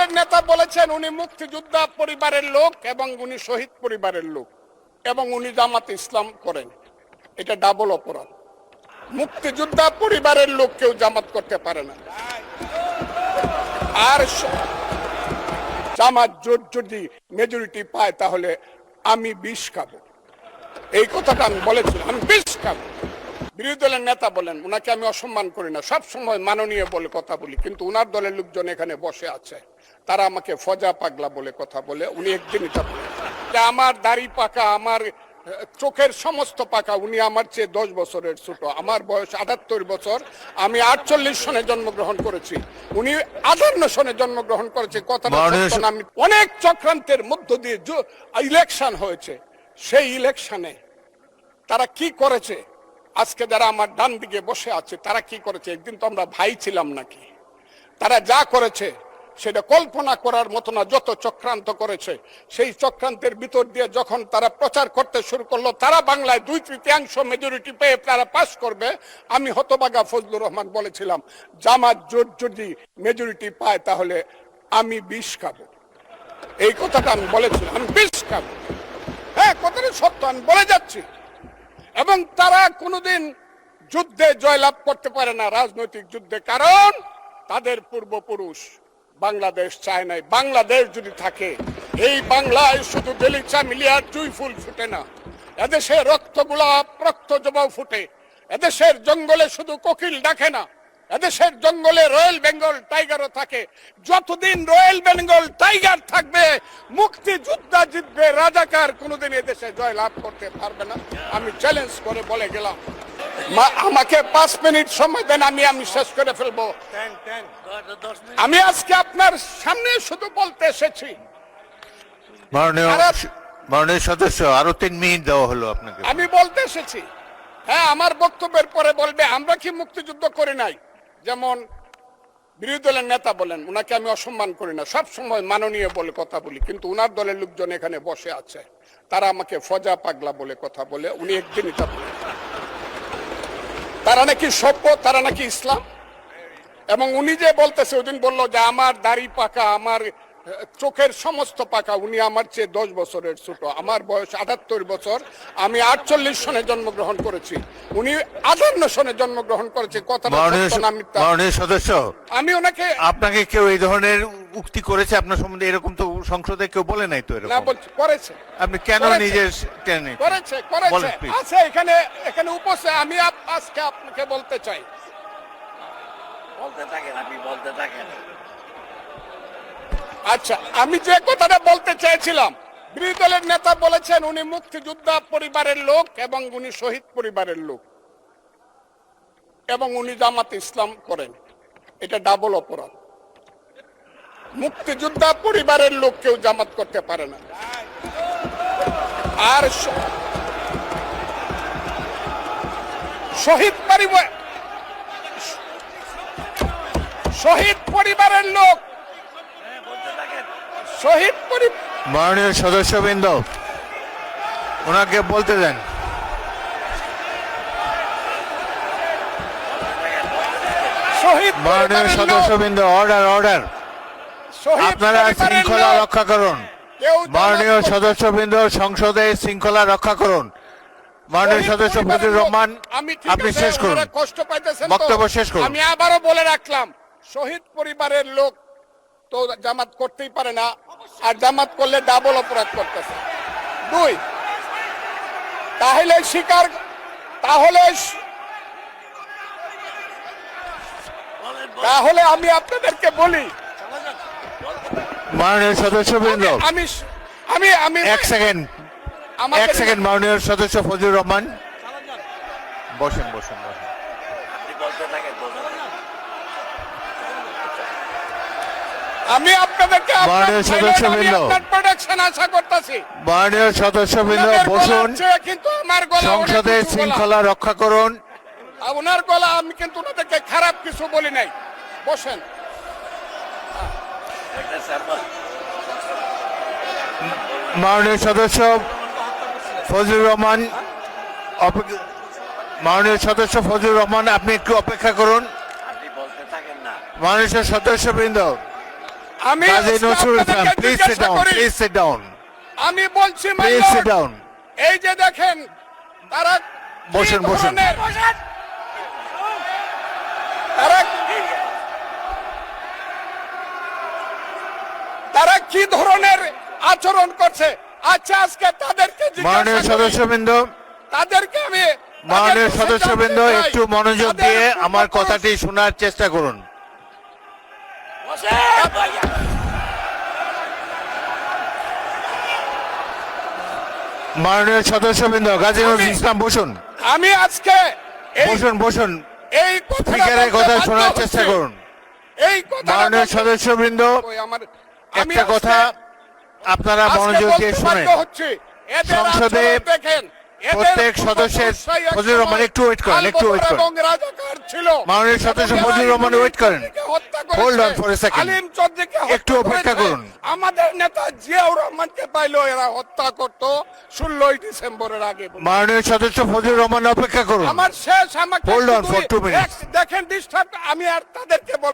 দলের নেতা বলেছেন উনি মুক্তিযোদ্ধা পরিবারের লোক এবং উনি শহীদ পরিবারের লোক এবং উনি জামাত ইসলাম করেন। এটা ডাবল অপরাধ। মুক্তিযোদ্ধা পরিবারের লোক কেউ জামাত করতে পারে না। আর জামাত জোট যদি মেজরিটি পায় তাহলে আমি বিষ খাবো। এই কথাটা আমি বলেছিলাম, আমি বিষ খাবো। বিরোধী দলের নেতা বলেন, উনাকে আমি অসম্মান করি না, সব সময় মাননীয় বলে কথা বলি, কিন্তু উনার দলের লোকজন এখানে বসে আছে, তারা আমাকে ফজা পাগলা বলে কথা বলে। উনি একদিন এটা বলেন যে আমার দাড়ি পাকা, আমার চোখের সমস্ত পাকা, উনি আমার চেয়ে 10 বছরের ছোট। আমার বয়স 78 বছর, আমি 48 সনে জন্মগ্রহণ করেছি, উনি 58 সনে জন্মগ্রহণ করেছে। কথাটা সত্য না? আমি অনেক চক্রান্তের মধ্য দিয়ে ইলেকশন হয়েছে, সেই ইলেকশনে তারা কি করেছে, আজকে যারা আমার ডান দিকে বসে আছে তারা কি করেছে, একদিন তো আমরা ভাই ছিলাম নাকি? তারা যা করেছে সেটা কল্পনা করার মতো না। যত চক্রান্ত করেছে, সেই চক্রান্তের ভিতর দিয়ে যখন তারা প্রচার করতে শুরু করলো তারা বাংলায় 2/3 মেজরিটি পেয়ে তারা পাস করবে, আমি হতবাগা ফজলুর রহমান বলেছিলাম জামাত জোট যদি মেজরিটি পায় তাহলে আমি বিষ খাবো। এই কথাটা আমি বলেছিলাম, আমি বিষ খাবো। হ্যাঁ, কথাটা সত্য, আমি বলে যাচ্ছি। এবং তারা কোনোদিন যুদ্ধে জয়লাভ করতে পারে না, রাজনৈতিক যুদ্ধে, কারণ তাদের পূর্বপুরুষ বাংলাদেশ চায় নাই। বাংলাদেশ যদি থাকে, এই বাংলায় শুধু বেলিচা মিলিয়ার জুই ফুল ফুটে না, এদেশে রক্ত গোলাপ, রক্ত জবা ফুটে। এদেশের জঙ্গলে শুধু কোকিল ডাকে না, এদেশের জঙ্গলে রয়্যাল বেঙ্গল টাইগারও থাকে। যতদিন রয়্যাল বেঙ্গল টাইগার থাকবে, মুক্তিযোদ্ধা জিতবে, রাজাকার কোনোদিন এদেশে জয় লাভ করতে পারবে না। আমি চ্যালেঞ্জ করে বলে গেলাম। আমাকে 5 মিনিট সময় দেন, আমি শেষ করে ফেলবো। আমি আজকে আপনার সামনে শুধু বলতে এসেছি। মাননীয় সদস্য, আরো 3 মিনিট দেওয়া হলো আপনাকে। আমি বলতে এসেছি, হ্যাঁ, আমার বক্তব্যের পরে বলবে আমরা কি মুক্তিযুদ্ধ করি নাই। যেমন বিরোধী দলের নেতা বলেন, উনাকে আমি অসম্মান করি না, সব সময় মাননীয় বলে কথা বলি, কিন্তু উনার দলের লোকজন এখানে বসে আছে, তারা আমাকে ফজা পাগলা বলে কথা বলে। উনি একদিন এটা বলেন তারা নাকি সভ্য, তারা নাকি ইসলাম। এবং উনি যে বলতেছে, ওই দিন বললো যে আমার দাড়ি পাকা, আমার চোখের সমস্ত পাকা, উনি আমার চেয়ে 10 বছরের ছোট। আমার বয়স 78 বছর, আমি 48 সনে জন্মগ্রহণ করেছি, উনি 58 সনে জন্মগ্রহণ করেছে। কথাটা সত্য না? মাননীয় সদস্য, আমি ওনাকে, আপনাকে কেউ এই ধরনের উক্তি করেছে আপনার সম্বন্ধে? এরকম তো সংসদে কেউ বলে নাই তো এরকম। না, করেছে। আপনি কেন নিজে করেছে আছে এখানে উপস্থিত। আমি আজকে আপনাকে বলতে চাই, আপনি বলতে থাকেন। আচ্ছা, আমি যে কথাটা বলতে চেয়েছিলাম, বিরোধী দলের নেতা বলেছেন উনি মুক্তিযোদ্ধা পরিবারের লোক এবং উনি শহীদ পরিবারের লোক এবং উনি জামাত ইসলাম করেন। এটা ডাবল অপরাধ। মুক্তিযোদ্ধা পরিবারের লোক কেউ জামাত করতে পারে না। আর শহীদ পরিবারের লোক, শহীদ পরিবার। মাননীয় সদস্যবৃন্দ, ওনাকে বলতে দেন। মাননীয় সদস্যবৃন্দ, অর্ডার। আপনারা শৃঙ্খলা রক্ষা করুন। মাননীয় সদস্যবৃন্দ, সংসদে শৃঙ্খলা রক্ষা করুন। মাননীয় সদস্য ফজলুর রহমান, আপনি শেষ করুন, কষ্ট পাইতেছেন, বক্তব্য শেষ করুন। আমি আবারও বলে রাখলাম, শহীদ পরিবারের লোক তো জামাত করতেই পারে না, আর জামাত করলে ডাবল অপরাধ করতেছে। 2, তাহলে আমি আপনাদেরকে বলি, মাননীয় সদস্যবৃন্দ, আমি এক সেকেন্ড। মাননীয় সদস্য ফজলুর রহমান, বসেন। আমি আপনাদেরকে প্রোটেকশন আশা করতেছি। মাননীয় সদস্যবৃন্দ, বসুন। কিন্তু আমার গলা, সংসদে শৃঙ্খলা রক্ষা করুন। ওনার গলা, আমি কিন্তু ওনাদেরকে খারাপ কিছু বলি নাই। বসেন। মাননীয় সদস্য ফজলুর রহমান, আপনি একটু অপেক্ষা করুন। মাননীয় সদস্যবৃন্দ, আমি কাজী আজকে নজরুল ইসলাম, আপনাদেরকে প্লিজ সিট জিজ্ঞাসা ডাউন, করি, প্লিজ সিট ডাউন, আমি বলছি my please lord, sit down. এই যে দেখেন তারা বসুন, কি বসুন। ধরনের- তারা তারা কি ধরনের আচরণ করছে। আচ্ছা আজকে তাদেরকে মাননীয় জিজ্ঞাসা করি, সদস্যবৃন্দ, তাদেরকে আমি মাননীয় তাদের কাছে সদস্যবৃন্দ জানতে চাই, একটু মনোযোগ তাদের দিয়ে আমার পূর্বপুরুষ- কথাটি শোনার চেষ্টা করুন। মাননীয় সদস্যবৃন্দ, কাজী নজরুল ইসলাম বসুন, আমি আজকে এই বসুন, বসুন। এই কথাটা স্পিকারের বলতে কথা বাধ্য শোনার হচ্ছি। চেষ্টা করুন। এই কথাটা মাননীয় বলতে- সদস্যবৃন্দ, ওই আমি একটা কথা আজকে- আপনারা আজকে মনোযোগ বলতে দিয়ে বাধ্য শুনেন। হচ্ছি, এদের সংসদে আচরণ দেখেন, এদের প্রত্যেক সদস্যের পূর্বপুরুষরাই এক ফজলুর রহমান, সময় একটু wait করেন, একটু wait আলবদর করেন। এবং রাজাকার ছিল। মাননীয় সদস্য এবং ফজলুর এরা রহমান, ইমাম wait করেন। চৌধুরীকে হত্যা করেছে, Hold on for a second. আলিম চৌধুরীকে হত্যা একটু অপেক্ষা করেছে। করুন। আমাদের নেতা জিয়াউর রহমানকে পাইলো এরা হত্যা করত 16 ডিসেম্বরের আগে। মাননীয় সদস্য ফজলুর রহমান, অপেক্ষা করুন। আমার শেষ আমাকে Hold on শুধু for 2 minutes. দেখেন ডিস্টার্ব, আমি আর তাদেরকে বল